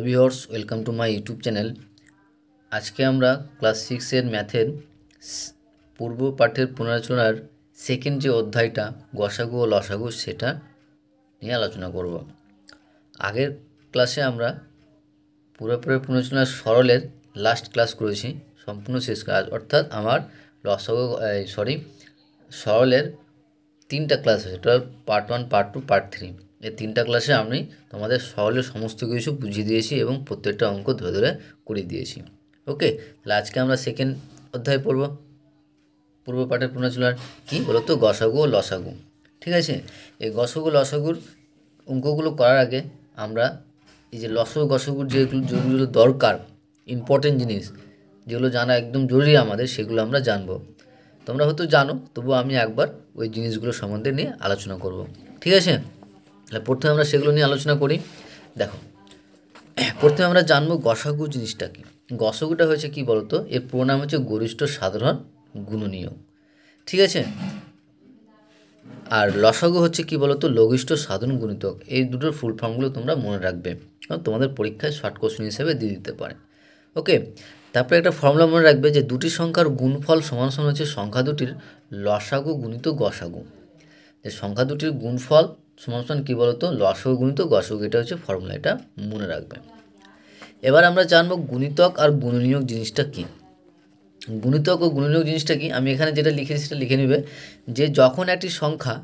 Viewers, welcome to my YouTube channel. আজকে আমরা class 6-এর ম্যাথের পূর্ব পাঠের পুনরালোচনার সেকেন্ড যে অধ্যায়টা গসাগু ও লসাগু সেটা নিয়ে আলোচনা করব। আগের ক্লাসে আমরা পুরোপুরি পুনরালোচনার সরলের লাস্ট ক্লাস করেছি, সম্পূর্ণ শেষ ক্লাস, অর্থাৎ আমার সরলের 3টা ক্লাস আছে, টোটাল পার্ট 1, পার্ট 2, পার্ট 3। এই 3টা ক্লাসে আমি তোমাদের সরলের সমস্ত কিছু বুঝিয়ে দিয়েছি এবং প্রত্যেকটা অঙ্ক ধরে ধরে করিয়ে দিয়েছি। ওকে, তাহলে আজকে আমরা সেকেন্ড অধ্যায় পড়ব। পূর্ব পাঠের পুনরালোচনার কী বলতো, গসাগু ও লসাগু। ঠিক আছে, এই গসাগু লসাগুর অঙ্কগুলো করার আগে আমরা এই যে লসাগু গসাগুর যেগুলো দরকার, ইম্পর্টেন্ট জিনিস যেগুলো জানা একদম জরুরি আমাদের, সেগুলো আমরা জানবো। তোমরা হয়তো জানো, তবুও আমি একবার ওই জিনিসগুলো সম্বন্ধে নিয়ে আলোচনা করব। ঠিক আছে, তাহলে প্রথমে আমরা সেগুলো নিয়ে আলোচনা করি। দেখো, প্রথমে আমরা জানবো গসাগু জিনিসটা কি। গসাগুটা হয়েছে কি বলতো, এর পুরো নাম হচ্ছে গরিষ্ঠ সাধারণ গুণনীয়ক। ঠিক আছে, আর লসাগু হচ্ছে কি বলতো, লঘিষ্ঠ সাধারণ গুণিতক। এই দুটোর ফুল ফর্মগুলো তোমরা মনে রাখবে, তোমাদের পরীক্ষায় শর্ট কোশ্চেন হিসেবে দিয়ে দিতে পারে। ওকে, তারপরে একটা ফর্মুলা মনে রাখবে যে দুটি সংখ্যার গুণফল সমান সমান হচ্ছে সংখ্যা দুটির লসাগু গুণিত গসাগু। যে সংখ্যা দুটির গুণফল সমান সমান কী বলতো, লসাগু গুণিত গসাগু। এটা হচ্ছে ফর্মুলা, এটা মনে রাখবে। এবার আমরা জানবো গুণিতক আর গুণনীয়ক জিনিসটা কী। গুণিতক ও গুণনীয়ক জিনিসটা কি, আমি এখানে যেটা লিখেছি সেটা লিখে নেবে যে যখন একটি সংখ্যা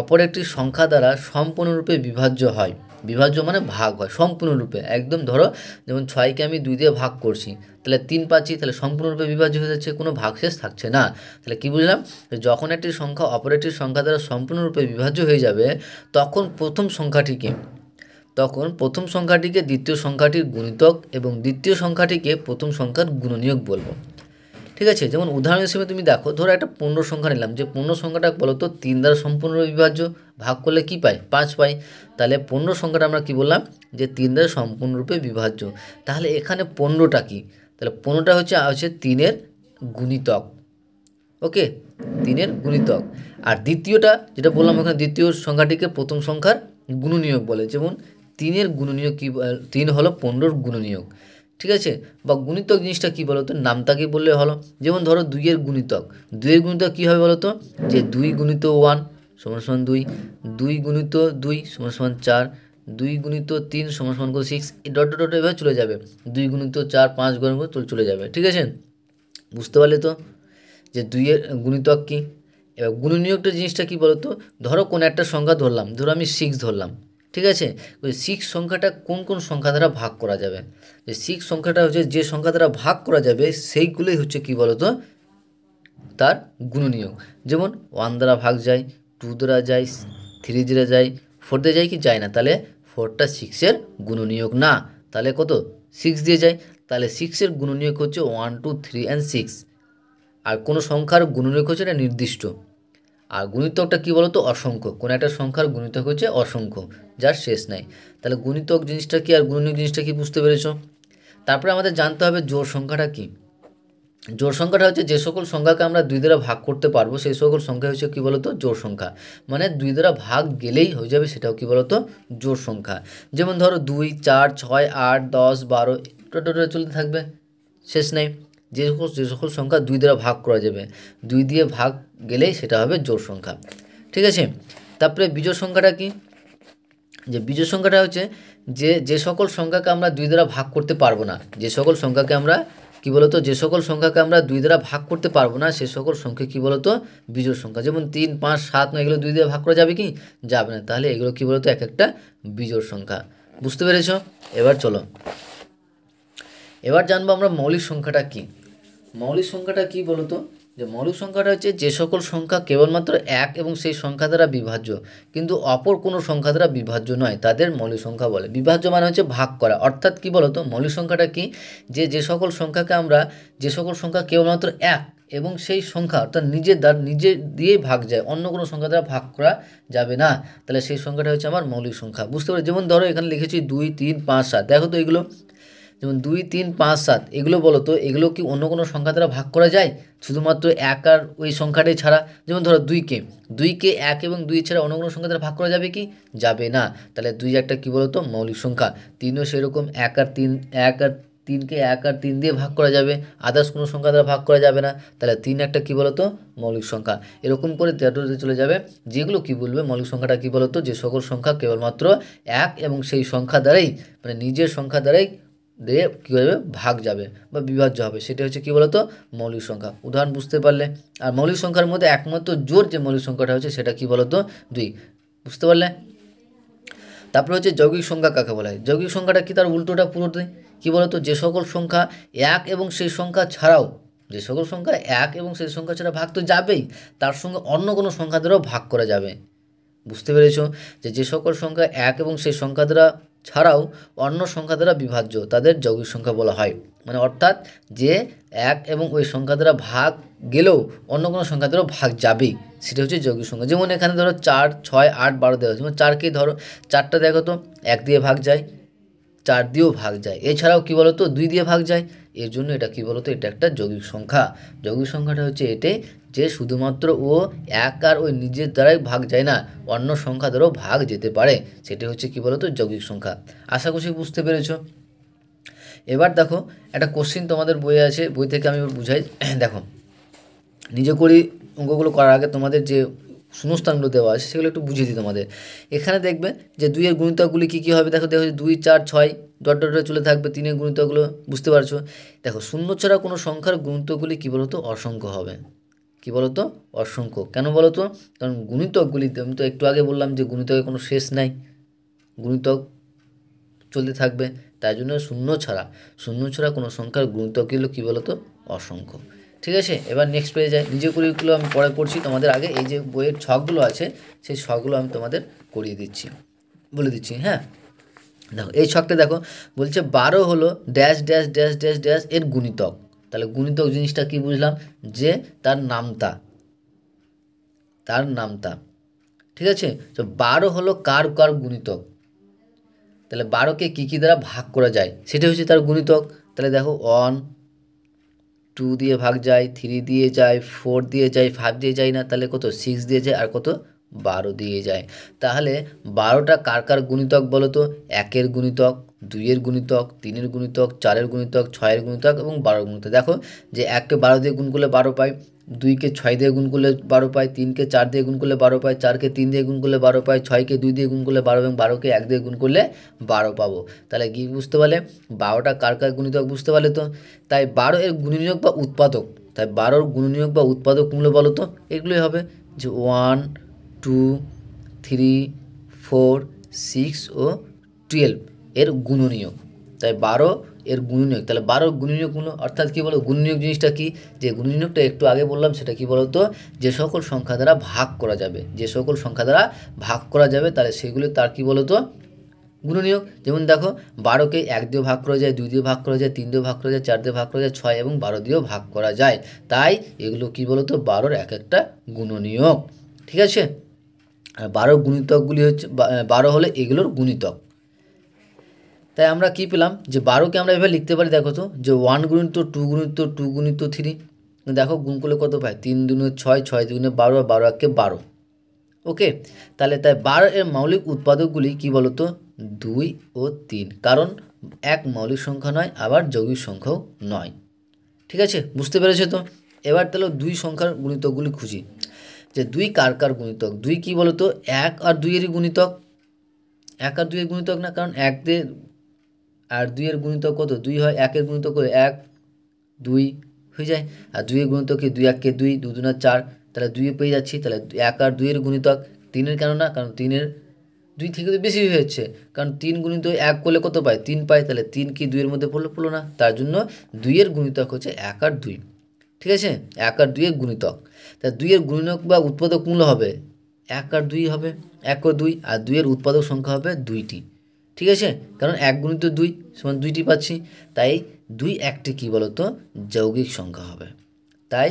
অপর একটি সংখ্যা দ্বারা সম্পূর্ণরূপে বিভাজ্য হয়, বিভাজ্য মানে ভাগ হয় সম্পূর্ণরূপে, একদম ধরো যেমন 6কে আমি 2 দিয়ে ভাগ করছি, তাহলে 3 পাচ্ছি, তাহলে সম্পূর্ণরূপে বিভাজ্য হয়ে যাচ্ছে, কোনো ভাগশেষ থাকছে না। তাহলে কি বুঝলাম, যখন একটি সংখ্যা অপর একটি সংখ্যা দ্বারা সম্পূর্ণরূপে বিভাজ্য হয়ে যাবে তখন প্রথম সংখ্যাটিকে দ্বিতীয় সংখ্যাটির গুণিতক এবং দ্বিতীয় সংখ্যাটিকে প্রথম সংখ্যার গুণনীয়ক বলবো। ঠিক আছে, যেমন উদাহরণ হিসেবে তুমি দেখো, ধরো একটা পূর্ণ সংখ্যা নিলাম, যে পূর্ণ সংখ্যাটা বলো তো 3 দ্বারা সম্পূর্ণরূপে বিভাজ্য, ভাগ করলে কি পাই, 5 পাই। তাহলে পূর্ণ সংখ্যাটা আমরা কি বললাম, যে 3 দ্বারা সম্পূর্ণরূপে বিভাজ্য। তাহলে এখানে 15টা কি, তাহলে 15টা হচ্ছে 3-এর গুণিতক। ওকে, 3-এর গুণিতক। আর দ্বিতীয়টা যেটা বললাম, ওখানে দ্বিতীয় সংখ্যাটিকে প্রথম সংখ্যার গুণনীয়ক বলে, যেমন 3-এর গুণনীয়ক কি, 3 হলো 15-র গুণনীয়ক। ঠিক আছে, বা গুণিতক জিনিসটা কী বলো তো, নামতাকে বললে হলো, যেমন ধরো 2-এর গুণিতক। 2-এর গুণিতক কী হবে বলো তো, যে 2 গুণিত 1 সমান সমান 2, 2 গুণিত 2 সমান সমান 4, 2 গুণিত 3 সমান সমান 6, এই ডট ডট এভাবে চলে যাবে, 2 গুণিত 4, 5 গুণিত চলে যাবে। ঠিক আছে, বুঝতে পারলে তো যে 2-এর গুণিতক কী। এবার গুণনীয়কটা জিনিসটা কী বলো তো, ধরো কোনো একটা সংখ্যা ধরলাম, ধরো আমি 6 ধরলাম। ঠিক আছে, ওই 6 সংখ্যাটা কোন কোন সংখ্যা দ্বারা ভাগ করা যাবে, যে 6 সংখ্যাটা হচ্ছে যে সংখ্যা দ্বারা ভাগ করা যাবে সেইগুলোই হচ্ছে কী বলো তো, তার গুণনীয়ক। যেমন 1 দ্বারা ভাগ যায়, 2 দ্বারা যায়, 3 দ্বারা যায়, 4 দিয়ে যায় কি, যায় না। তাহলে 4টা 6-এর গুণনীয়ক না, তাহলে কত, 6 দিয়ে যায়। তাহলে 6-এর গুণনীয়ক হচ্ছে 1, 2, 3 and 6। আর কোনো সংখ্যার গুণনীয়ক হচ্ছে এটা নির্দিষ্ট। আর গুণিতকটা কী বলো তো, অসংখ্য। কোনো একটা সংখ্যার গুণিতক হচ্ছে অসংখ্য, যার শেষ নাই। তাহলে গুণিতক জিনিসটা কি আর গুণনীয়ক জিনিসটা কি, বুঝতে পেরেছো। তারপরে আমাদের জানতে হবে জোড় সংখ্যাটা কি। জোড় সংখ্যাটা হচ্ছে যে সকল সংখ্যাকে আমরা 2 দ্বারা ভাগ করতে পারবো সেই সকল সংখ্যা হচ্ছে কী বলতো, জোড় সংখ্যা। মানে 2 দ্বারা ভাগ গেলেই হয়ে যাবে, সেটাও কী বলতো, জোড় সংখ্যা। যেমন ধরো 2, 4, 6, 8, 10, 12 টোটোটা চলতে থাকবে, শেষ নেই। যে সকল সংখ্যা 2 দ্বারা ভাগ করা যাবে, 2 দিয়ে ভাগ গেলেই সেটা হবে জোড় সংখ্যা। ঠিক আছে, তারপরে বিজোড় সংখ্যাটা কি, যে বিজোড় সংখ্যাটা হচ্ছে যে সকল সংখ্যাকে আমরা 2 দ্বারা ভাগ করতে পারবো না, যে সকল সংখ্যাকে আমরা কী বলতো, যে সকল সংখ্যাকে আমরা 2 দ্বারা ভাগ করতে পারবো না সে সকল সংখ্যা কী বলতো, বিজোড় সংখ্যা। যেমন 3, 5, 7, 9 এগুলো 2 দিয়ে ভাগ করা যাবে কি, যাবে না। তাহলে এগুলো কী বলতো, এক একটা বিজোড় সংখ্যা। বুঝতে পেরেছ। এবার চলো, এবার জানবো আমরা মৌলিক সংখ্যাটা কি। মৌলিক সংখ্যাটা কি বলতো, যে মৌলিক সংখ্যাটা হচ্ছে যে সকল সংখ্যা কেবলমাত্র এক এবং সেই সংখ্যা দ্বারা বিভাজ্য কিন্তু অপর কোনো সংখ্যা দ্বারা বিভাজ্য নয়, তাদের মৌলিক সংখ্যা বলে। বিভাজ্য মানে হচ্ছে ভাগ করা, অর্থাৎ কি বলতো, মৌলিক সংখ্যাটা কি, যে সকল সংখ্যাকে আমরা, যে সকল সংখ্যা কেবলমাত্র এক এবং সেই সংখ্যা অর্থাৎ নিজে দিয়েই ভাগ যায়, অন্য কোনো সংখ্যা দ্বারা ভাগ করা যাবে না, তাহলে সেই সংখ্যাটা হচ্ছে আমার মৌলিক সংখ্যা। বুঝতে পারছি। যেমন ধরো এখানে লিখেছি 2, 3, 5, 7, দেখো তো এইগুলো, যেমন 2, 3, 5, 7 এগুলো বলো তো, এগুলো কি অন্য কোনো সংখ্যা দ্বারা ভাগ করা যায়? শুধুমাত্র 1 আর ওই সংখ্যাটাই ছাড়া। যেমন ধরো 2কে 1 এবং 2 ছাড়া অন্য কোনো সংখ্যা দ্বারা ভাগ করা যাবে কি? যাবে না। তাহলে 2 একটা কী বলো তো মৌলিক সংখ্যা। 3ও সেরকম 1 আর 3কে 1 আর 3 দিয়ে ভাগ করা যাবে, আদার্স কোনো সংখ্যা দ্বারা ভাগ করা যাবে না। তাহলে 3 একটা কী বলো তো মৌলিক সংখ্যা। এরকম করে 13তে চলে যাবে, যেগুলো কি বলবে মৌলিক সংখ্যাটা কী বলো তো, যে সকল সংখ্যা কেবলমাত্র 1 এবং সেই সংখ্যা দ্বারাই মানে নিজের সংখ্যা দ্বারাই দিয়ে কী হবে ভাগ যাবে বা বিভাজ্য হবে, সেটা হচ্ছে কী বলো তো মৌলিক সংখ্যা। উদাহরণ বুঝতে পারলে। আর মৌলিক সংখ্যার মধ্যে একমাত্র জোর যে মৌলিক সংখ্যাটা হচ্ছে সেটা কী বলো তো 2, বুঝতে পারলে। তারপরে হচ্ছে যৌগিক সংখ্যা কাকে বলা হয়? যৌগিক সংখ্যাটা কি তার উল্টোটা পুরোটাই কী বলো তো, যে সকল সংখ্যা 1 এবং সেই সংখ্যা ছাড়াও, যে সকল সংখ্যা 1 এবং সেই সংখ্যা ছাড়া ভাগ তো যাবেই, তার সঙ্গে অন্য কোনো সংখ্যা দ্বারাও ভাগ করা যাবে। বুঝতে পেরেছ? যে সকল সংখ্যা 1 এবং সেই সংখ্যা দ্বারা ছাড়াও অন্য সংখ্যা দ্বারা বিভাজ্য তাদের যৌগিক সংখ্যা বলা হয়। মানে অর্থাৎ যে 1 এবং ওই সংখ্যা দ্বারা ভাগ গেলেও অন্য কোনো সংখ্যা দ্বারা ভাগ যাবেই, সেটা হচ্ছে যৌগিক সংখ্যা। যেমন এখানে ধরো 4, 6, 8, 12 দেওয়া হচ্ছে। যেমন 4কেই ধরো, 4টা দেখো তো 1 দিয়ে ভাগ যায়, 4 দিয়েও ভাগ যায়, এছাড়াও কী বলো তো 2 দিয়ে ভাগ যায়। এর জন্য এটা কী বলো তো, এটা একটা যৌগিক সংখ্যা। যৌগিক সংখ্যাটা হচ্ছে এটাই যে শুধুমাত্র ও 1 আর ওই নিজের দ্বারাই ভাগ যায় না, অন্য সংখ্যা দ্বারাও ভাগ যেতে পারে, সেটা হচ্ছে কী বলো তো যৌগিক সংখ্যা। আশা করছি বুঝতে পেরেছো। এবার দেখো একটা কোশ্চিন তোমাদের বইয়ে আছে, বই থেকে আমি বুঝাই। দেখো নিজে করি অঙ্কগুলো করার আগে তোমাদের যে শূন্যস্থানগুলো দেওয়া আছে সেগুলো একটু বুঝিয়ে দিই তোমাদের। এখানে দেখবে যে 2 এর গুণিতকগুলি কী কী হবে। দেখো 2, 4, 6 ডট ডট চলে থাকবে। 3 এর গুণিতকগুলো বুঝতে পারছো। দেখো শূন্য ছাড়া কোনো সংখ্যার গুণিতকগুলি কী বলো তো অসংখ্য হবে। কী বলো তো অসংখ্য। কেন বলো তো? কারণ গুণিতকগুলিতে আমি তো একটু আগে বললাম যে গুণিতকের কোনো শেষ নাই, গুণিতক চলতে থাকবে, তাই জন্য শূন্য ছাড়া কোনো সংখ্যার গুণিতকগুলো কী বলো তো অসংখ্য। ঠিক আছে, এবার নেক্সট পেজে যাই। নিজে করিগুলো আমি পরে করছি, তোমাদের আগে এই যে বইয়ের ছকগুলো আছে সেই ছকগুলো আমি তোমাদের করিয়ে দিচ্ছি, বলে দিচ্ছি। হ্যাঁ দেখো এই ছকটা দেখো, বলছে 12 হলো dash dash dash dash dash এর গুণিতক। তাহলে গুণিতক জিনিসটা কি বুঝলাম, যে তার নামতা। ঠিক আছে, তো 12 হলো কার গুণিতক। তাহলে 12কে কী দ্বারা ভাগ করা যায় সেটা হচ্ছে তার গুণিতক। তাহলে দেখো 1, 2 দিয়ে ভাগ যায়, 3 দিয়ে যায়, 4 দিয়ে যায়, 5 দিয়ে যায় না, তাহলে কত 6 দিয়ে যায়, আর কত 12 দিয়ে যায়। তাহলে 12টা কার গুণিতক বলো তো? 1-এর গুণিতক, 2-এর গুণিতক, 3-এর গুণিতক, 4-এর গুণিতক, 6-এর গুণিতক এবং 12-এর গুণিতক। দেখো যে 1কে 12 দিয়ে গুণ করলে 12 পাই, 2কে 6 দিয়ে গুণ করলে 12 পাই, 3কে 4 দিয়ে গুণ করলে 12 পাই, 4কে 3 দিয়ে গুণ করলে 12 পাই, 6কে 2 দিয়ে গুণ করলে 12 এবং 12কে 1 দিয়ে গুণ করলে 12 পাবো। তাহলে কি বুঝতে পারলে? 12টা কার গুণিতক বুঝতে পারলে তো? তাই 12 এর গুণনীয়ক বা উৎপাদক, তাই 12র গুণনীয়ক বা উৎপাদক কোনগুলো বলো তো? এগুলোই হবে যে 1, 2, 3, 4, 6 ও 12 এর গুণনীয়ক। তাই 12 এর গুণনীয়ক, তাহলে 12 গুণনীয়কগুলো অর্থাৎ কী বলো, গুণনীয়ক জিনিসটা কি? যে গুণনীয়কটা একটু আগে বললাম সেটা কি বলো তো, যে সকল সংখ্যা দ্বারা ভাগ করা যাবে, তাহলে সেগুলো তার কি বলো তো গুণনীয়ক। যেমন দেখো 12কে 1 দিয়েও ভাগ করা যায়, 2 দিয়েও ভাগ করা যায়, 3 দিয়েও ভাগ করা যায়, 4 দিয়ে ভাগ করা যায়, 6 এবং 12 দিয়েও ভাগ করা যায়। তাই এগুলো কি বলো তো 12র এক একটা গুণনীয়ক। ঠিক আছে, আর 12 গুণিতকগুলি হচ্ছে 12 হলে এগুলোর গুণিতক। তাই আমরা কি পেলাম, যে 12কে আমরা এভাবে লিখতে পারি। দেখো তো যে 1 গুণিত 2 গুণিত 2 গুণিত 3, দেখো গুণ করলে কত পাই, 3 দুগুণে 6, 6 দুগুণে 12, আর 12 একে 12। ওকে, তাই 12 এর মৌলিক উৎপাদকগুলি কি বলো তো 2 ও 3, কারণ এক মৌলিক সংখ্যা নয়, আবার যৌগিক সংখ্যাও নয়। ঠিক আছে, বুঝতে পেরেছো তো? এবার তাহলে 2 সংখ্যার গুণিতকগুলি খুঁজি, যে 2 কার গুণিতক। 2 কি বলো তো 1 আর 2 এরই গুণিতক। 1 আর 2 এর গুণিতক না, কারণ 1 দিয়ে আর 2 এর গুণিতক কত 2 হয়, 1 এর গুণিতক 1, 2 হয়ে যায়। আর 2 এর গুণিতক কি 2 1 2, 2 2 4, তাহলে 2 পেয়ে যাচ্ছি। তাহলে 1 আর 2 এর গুণিতক। 3 এর কেন না, কারণ 3 এর 2 থেকে তো বেশি হয়ে যাচ্ছে, কারণ 3 গুণিত 1 করলে কত পাই 3 পাই। তাহলে 3 কি 2 এর মধ্যে পড়লো না, তার জন্য 2 এর গুণিতক হচ্ছে 1 আর 2। ঠিক আছে, 1 আর 2 এর গুণিতক। তাহলে 2 এর গুণিতক বা উৎপাদক মূল্য হবে 1 আর 2 হবে, 1 ও 2, আর 2 এর উৎপাদক সংখ্যা হবে 2টি। ঠিক আছে, কারণ 1 গুণিত 2 সমান 2টি পাচ্ছি। তাই 2 একটি কী বলো তো যৌগিক সংখ্যা হবে। তাই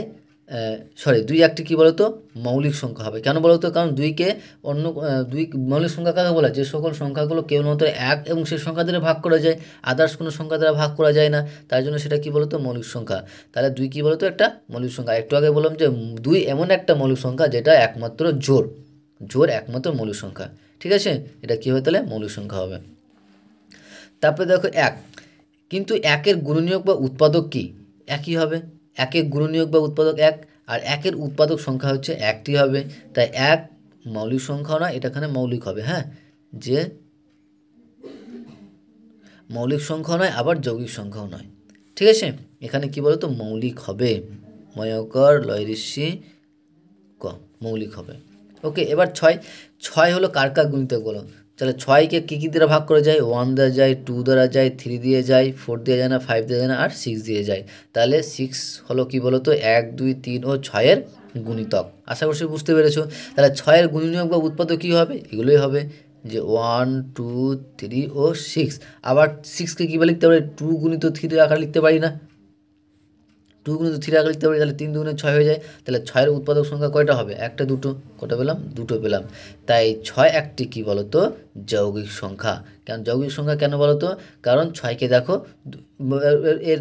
সরি দুই একটি কী বলো তো মৌলিক সংখ্যা হবে। কেন বলো তো? কারণ দুইকে অন্য দুই মৌলিক সংখ্যা কাকে বলা? যে সকল সংখ্যাগুলো কেবলমাত্র এক এবং সেই সংখ্যা দ্বারা ভাগ করা যায়, আদার্স কোনো সংখ্যা দ্বারা ভাগ করা যায় না, তার জন্য সেটা কী বলো তো মৌলিক সংখ্যা। তাহলে দুই কী বলো তো একটা মৌলিক সংখ্যা। একটু আগে বললাম যে দুই এমন একটা মৌলিক সংখ্যা যেটা একমাত্র জোড় একমাত্র মৌলিক সংখ্যা। ঠিক আছে, এটা কী হবে তাহলে মৌলিক সংখ্যা হবে। তারপরে দেখো এক, কিন্তু একের গুণনীয়ক বা উৎপাদক কি? একই হবে। একের গুণনীয়ক বা উৎপাদক এক, আর একের উৎপাদক সংখ্যা হচ্ছে একটি হবে। তাই এক মৌলিক সংখ্যাও নয়, এটা এখানে মৌলিক হবে। হ্যাঁ, যে মৌলিক সংখ্যা নয় আবার যৌগিক সংখ্যাও নয়। ঠিক আছে, এখানে কি বলতো মৌলিক হবে। ময়কর লয়রিষি ক মৌলিক হবে। ওকে, এবার ছয় হলো কার কার গুণিতক বলো। তাহলে ছয়কে কী দ্বারা ভাগ করা যায়? 1 দ্বারা যায়, 2 দ্বারা যায়, 3 দিয়ে যায়, 4 দিয়ে যায় না, 5 দিয়ে যায় না, আর 6 দিয়ে যায়। তাহলে 6 হলো কি বলো তো 1, 2, 3 ও 6-এর গুণিতক। আশা করছি বুঝতে পেরেছো। তাহলে 6-এর গুণনীয়ক বা উৎপাদক কী হবে? এগুলোই হবে যে 1, 2, 3 ও 6। আবার 6কে কীভাবে লিখতে পারি? 2 গুণিত 3 আকারে লিখতে পারি না? 2 গুণিত 3 আকারে লিখতে পারি, তাহলে 3 দুগুণে 6 হয়ে যায়। তাহলে 6-এর উৎপাদক সংখ্যা কয়টা হবে? একটা দুটো। কটা পেলাম? দুটো পেলাম। তাই 6 একটি কী বলো তো যৌগিক সংখ্যা। কেন যৌগিক সংখ্যা কেন বলো তো? কারণ 6কে দেখো এর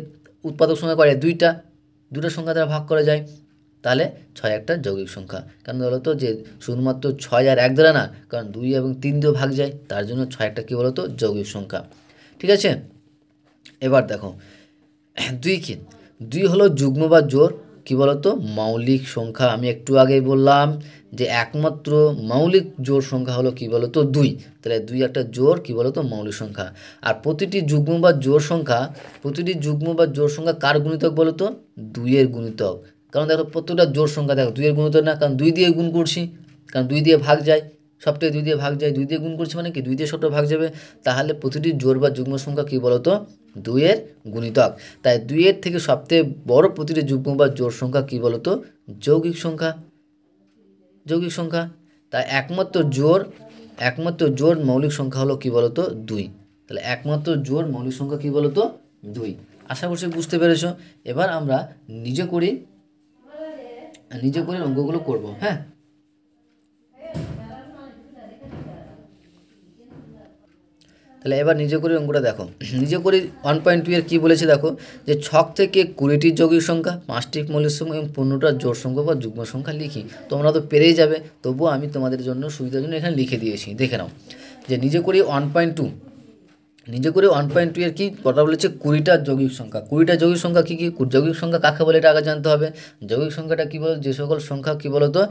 উৎপাদক সংখ্যা কয়টা? দুটো সংখ্যা দ্বারা ভাগ করা যায়। তাহলে 6 একটা যৌগিক সংখ্যা। কেন বলো তো? যে শুধুমাত্র 6 আর 1 দ্বারা না, কারণ 2 এবং 3 দিয়েও ভাগ যায়, তার জন্য 6 একটা কী বলো তো যৌগিক সংখ্যা। ঠিক আছে, এবার দেখো 2 কি? 2 হলো যুগ্ম বা জোড় কী বলো তো মৌলিক সংখ্যা। আমি একটু আগেই বললাম যে একমাত্র মৌলিক জোড় সংখ্যা হলো কী বলো তো 2। তাহলে 2 একটা জোড় কী বলো তো মৌলিক সংখ্যা। আর প্রতিটি যুগ্ম বা জোড় সংখ্যা কার গুণিতক বলো তো? 2-এর গুণিতক। কারণ দেখো প্রত্যেকটা জোড় সংখ্যা দেখো 2-এর গুণিতক না, কারণ 2 দিয়ে গুণ করছি, কারণ 2 দিয়ে ভাগ যায়, সবটাই 2 দিয়ে ভাগ যায়। 2 দিয়ে গুণ করছি মানে কি 2 দিয়ে সবটা ভাগ যাবে। তাহলে প্রতিটি জোড় বা যুগ্ম সংখ্যা কী বলো তো 2-এর গুণিতক। তাই 2-এর থেকে সবথেকে বড় প্রতিটি যুগ্ম বা জোড় সংখ্যা কী বলো তো যৌগিক সংখ্যা। তাই একমাত্র জোড় মৌলিক সংখ্যা হলো কী বলো তো 2। তাহলে একমাত্র জোড় মৌলিক সংখ্যা কী বলো তো 2। আশা করছি বুঝতে পেরেছো। এবার আমরা নিজে করে অঙ্কগুলো করব। হ্যাঁ, তাহলে এবার নিজে করে অঙ্কটা দেখো। নিজে করে 1.2 এর কী বলেছে দেখো, যে ছক থেকে 20টি যৌগিক সংখ্যা, 5টি মৌলিক সংখ্যা এবং 15টা জোড় সংখ্যা বা যুগ্ম সংখ্যা লিখি। তোমরা তো পেরেই যাবে, তবুও আমি তোমাদের জন্য সুবিধার জন্য এখানে লিখে দিয়েছি। দেখে নাও যে নিজে করে 1.2 এর কী কথা বলেছে 20টা যৌগিক সংখ্যা। 20টা যৌগিক সংখ্যা কী যৌগিক সংখ্যা কাকে বলে এটা আগে জানতে হবে। যৌগিক সংখ্যাটা কী বলো? যে সকল সংখ্যা কী বলো তো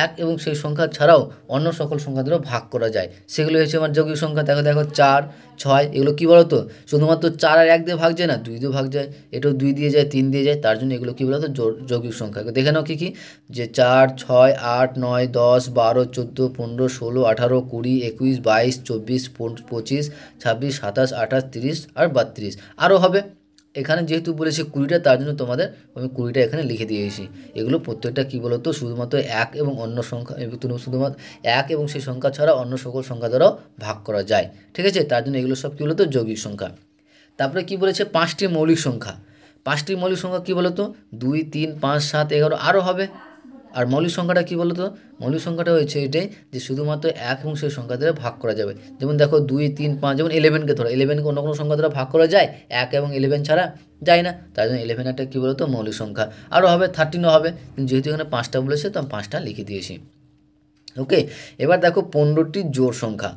এক এবং সেই সংখ্যা ছাড়াও অন্য সকল সংখ্যা দ্বারা ভাগ করা যায়, সেগুলো হচ্ছে আমার যৌগিক সংখ্যা। দেখো 4, 6 এগুলো কী বলো তো শুধুমাত্র 4 আর 1 দিয়ে ভাগ যায় না, 2 দিয়ে ভাগ যায়, এটাও 2 দিয়ে যায়, 3 দিয়ে যায়, তার জন্য এগুলো কী বলো তো যৌগিক সংখ্যা। দেখে নাও কী যে 4, 6, 8, 9, 10, 12, 14, 15, 16, 18, 20, 21, 22, 24, 25, 26, 27, 28, 30 আর 32 আরও হবে। এখানে যেহেতু বলেছে 20টা, তার জন্য তোমাদের আমি 20টা এখানে লিখে দিয়েছি। এগুলো প্রত্যেকটা কী বলো তো শুধুমাত্র এক এবং অন্য সংখ্যা, শুধুমাত্র এক এবং সেই সংখ্যা ছাড়া অন্য সকল সংখ্যা দ্বারাও ভাগ করা যায়। ঠিক আছে, তার জন্য এগুলো সব কী বলো তো যৌগিক সংখ্যা। তারপরে কী বলেছে 5টি মৌলিক সংখ্যা। 5টি মৌলিক সংখ্যা কী বলো তো 2, 3, 5, 7, 11 আরও হবে। আর মৌলিক সংখ্যাটা কী বলো তো মৌলিক সংখ্যাটা হয়েছে এটাই যে শুধুমাত্র এক এবং সেই সংখ্যা দ্বারা ভাগ করা যাবে। যেমন দেখো 2, 3, 5, যেমন 11কে ধরো, 11কে অন্য কোনো সংখ্যা দ্বারা ভাগ করা যায়? 1 এবং 11 ছাড়া যায় না, তার জন্য 11 একটা কী বলো তো মৌলিক সংখ্যা। আরও হবে 13ও হবে, কিন্তু যেহেতু এখানে 5টা বলেছে তো আমি 5টা লিখে দিয়েছি। ওকে, এবার দেখো 15টি জোড় সংখ্যা।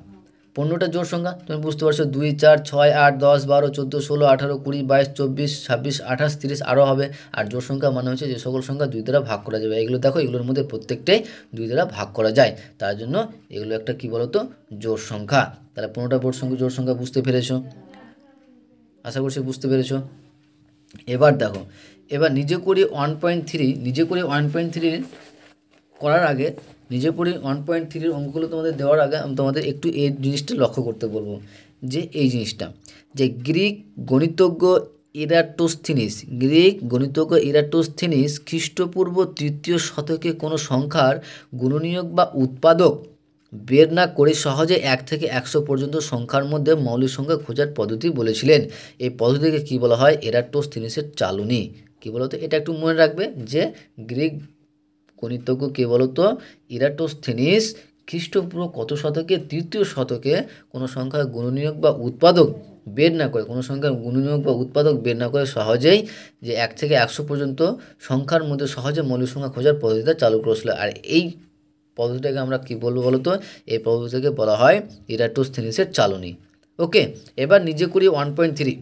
15টা জোড় সংখ্যা তুমি বুঝতে পারছো 2, 4, 6, 8, 10, 12, 14, 16, 18, 20, 22, 24, 26, 28, 30 আরও হবে। আর জোড় সংখ্যা মানে হচ্ছে যে সকল সংখ্যা 2 দ্বারা ভাগ করা যাবে। এগুলো দেখো এগুলোর মধ্যে প্রত্যেকটাই 2 দ্বারা ভাগ করা যায়, তার জন্য এগুলো একটা কী বলো তো জোড় সংখ্যা। তাহলে 15টা জোড় সংখ্যা বুঝতে পেরেছো, আশা করছি বুঝতে পেরেছো। এবার দেখো নিজে করি 1.3 করার আগে নিজে পড়ি 1.3 অঙ্কগুলো তোমাদের দেওয়ার আগে আমি তোমাদের একটু এই জিনিসটা লক্ষ্য করতে বলবো, যে এই জিনিসটা যে গ্রিক গণিতজ্ঞ ইরাটোস্থিনিস খ্রিস্টপূর্ব 3য় শতকে কোনো সংখ্যার গুণনীয়ক বা উৎপাদক বের না করে সহজে 1 থেকে 100 পর্যন্ত সংখ্যার মধ্যে মৌলিক সংখ্যা খোঁজার পদ্ধতি বলেছিলেন। এই পদ্ধতিকে কী বলা হয়? এরাটোস্থিনিসের চালনী। কী বলতো, এটা একটু মনে রাখবে যে গ্রিক গণিতজ্ঞ কে বলতো, ইরাটোস্থেনিস খ্রিস্টপূর্ব কত শতকে, 3য় শতকে কোনো সংখ্যার গুণনীয়ক বা উৎপাদক বের না করে, কোনো সংখ্যার গুণনীয়ক বা উৎপাদক বের না করে সহজেই যে 1 থেকে 100 পর্যন্ত সংখ্যার মধ্যে সহজে মৌলিক সংখ্যা খোঁজার পদ্ধতিটা চালু করেছিল। আর এই পদ্ধতিটাকে আমরা কী বলবো বলতো, এই পদ্ধতিকে বলা হয় ইরাটোস্থেনিসের চালনী। ওকে, এবার নিজে করি 1.3,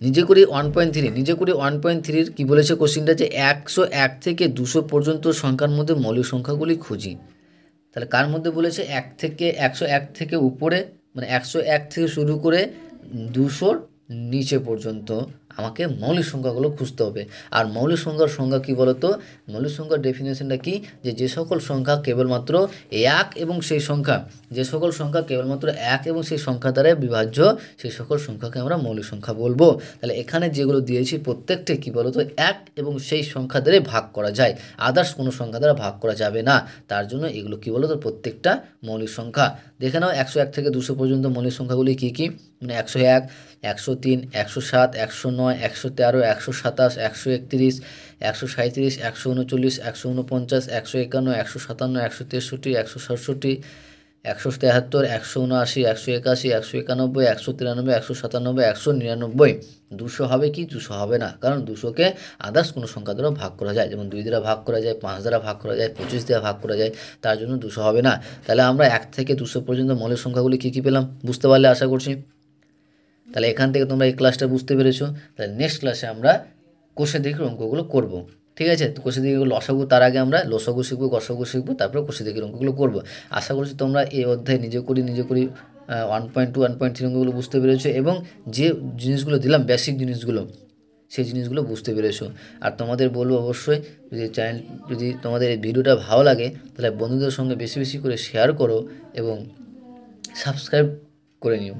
নিজে করি 1.3 কী বলেছে কোশ্চিনটা, যে 101 থেকে 200 পর্যন্ত সংখ্যার মধ্যে মৌলিক সংখ্যাগুলি খুঁজি। তাহলে কার মধ্যে বলেছে, 1 থেকে 101 থেকে উপরে, মানে 101 থেকে শুরু করে 200 নিচে পর্যন্ত আমাকে মৌলিক সংখ্যাগুলো খুঁজতে হবে। আর মৌলিক সংখ্যার সংজ্ঞা কী বলতো, মৌলিক সংখ্যার ডেফিনেশনটা কি, যে সকল সংখ্যা কেবলমাত্র এক এবং সেই সংখ্যা, যে সকল সংখ্যা কেবলমাত্র এক এবং সেই সংখ্যা দ্বারা বিভাজ্য, সেই সকল সংখ্যাকে আমরা মৌলিক সংখ্যা বলবো। তাহলে এখানে যেগুলো দিয়েছি প্রত্যেকটা কী বলতো, এক এবং সেই সংখ্যা দ্বারা ভাগ করা যায়, আদার্স কোনো সংখ্যা দ্বারা ভাগ করা যাবে না। তার জন্য এগুলো কী বলতো, প্রত্যেকটা মৌলিক সংখ্যা। দেখে নাও 101 থেকে 200 পর্যন্ত মৌলিক সংখ্যাগুলি কী কী, মানে 101, 103, 107, 109, 113, 127, 131, 137, 139, 149, 151, 157, 163, 167, 173, 179, 181, 191, 193, 197, 199। 200 হবে কি, 200 হবে না, কারণ 200কে আদার্স কোনো সংখ্যা দ্বারা ভাগ করা যায়, যেমন 2 দ্বারা ভাগ করা যায়, 5 দ্বারা ভাগ করা যায়, 25 দ্বারা ভাগ করা যায়, তার জন্য 200 হবে না। তাহলে আমরা 1 থেকে 200 পর্যন্ত মৌলিক সংখ্যাগুলি কী কী পেলাম বুঝতে পারলে আশা করছি। তাহলে এখান থেকে তোমরা এই ক্লাসটা বুঝতে পেরেছো। তাহলে নেক্সট ক্লাসে আমরা কোষে দিকের অঙ্কগুলো করব, ঠিক আছে। কোষে দিকের লসাগু, তার আগে আমরা লসাগু শিখবো, গসাগু শিখবো, তারপরে কোষে দিকের অঙ্কগুলো করব। আশা করছি তোমরা এই অধ্যায়ে নিজে করি 1.2 1.3 অঙ্কগুলো বুঝতে পেরেছো, এবং যে জিনিসগুলো দিলাম বেসিক জিনিসগুলো, সেই জিনিসগুলো বুঝতে পেরেছো। আর তোমাদের বলবো অবশ্যই, যদি তোমাদের এই ভিডিওটা ভালো লাগে তাহলে বন্ধুদের সঙ্গে বেশি বেশি করে শেয়ার করো এবং সাবস্ক্রাইব করে নিও।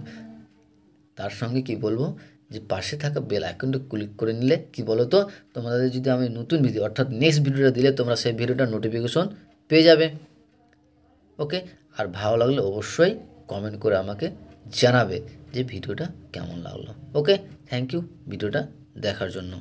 তার সঙ্গে কি বলবো, যে পাশে থাকা বেল আইকনটা ক্লিক করে নিলে কি বলো তো, তোমাদের যদি আমি নতুন ভিডিও অর্থাৎ নেক্সট ভিডিওটা দিলে তোমরা সেই ভিডিওটার নোটিফিকেশন পেয়ে যাবে। ওকে, আর ভালো লাগলে অবশ্যই কমেন্ট করে আমাকে জানাবে যে ভিডিওটা কেমন লাগলো। ওকে, থ্যাংক ইউ ভিডিওটা দেখার জন্য।